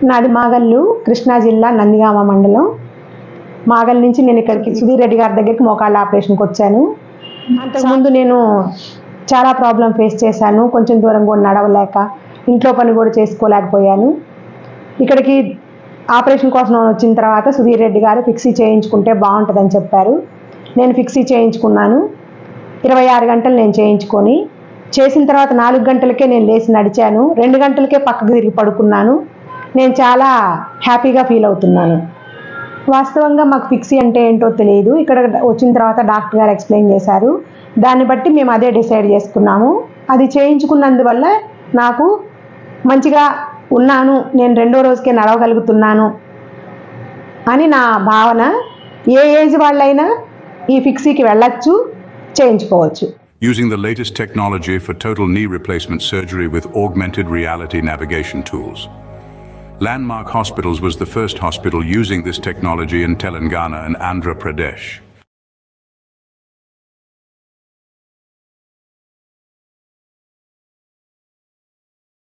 నాది మాగల్లు, కృష్ణా జిల్లా, నందిగామ మండలం. మాగల్ నుంచి నేను ఇక్కడికి సుధీర్ రెడ్డి గారి దగ్గరికి మోకాళ్ళ ఆపరేషన్కి వచ్చాను. అంతకుముందు నేను చాలా ప్రాబ్లం ఫేస్ చేశాను. కొంచెం దూరం కూడా నడవలేక, ఇంట్లో పని కూడా చేసుకోలేకపోయాను. ఇక్కడికి ఆపరేషన్ కోసం వచ్చిన తర్వాత సుధీర్ రెడ్డి గారు ఫిక్సీ చేయించుకుంటే బాగుంటుందని చెప్పారు. నేను ఫిక్సీ చేయించుకున్నాను. 26 గంటలు నేను చేయించుకొని, చేసిన తర్వాత 4 గంటలకే నేను లేచి నడిచాను. 2 గంటలకే పక్కకు తిరిగి పడుకున్నాను. నేను చాలా హ్యాపీగా ఫీల్ అవుతున్నాను. వాస్తవంగా మాకు ఫిక్సీ అంటే ఏంటో తెలియదు. ఇక్కడ వచ్చిన తర్వాత డాక్టర్ గారు ఎక్స్ప్లెయిన్ చేశారు. దాన్ని బట్టి మేము అదే డిసైడ్ చేసుకున్నాము. అది చేయించుకున్నందువల్ల నాకు మంచిగా ఉన్నాను, నేను 2వ రోజుకే నడవగలుగుతున్నాను అని నా భావన. ఏ ఏజ్ వాళ్ళైనా ఈ ఫిక్సీకి వెళ్ళొచ్చు, చేయించుకోవచ్చు. Using the latest technology for total knee replacement surgery with augmented reality navigation tools. Landmark Hospitals was the first hospital using this technology in Telangana and Andhra Pradesh.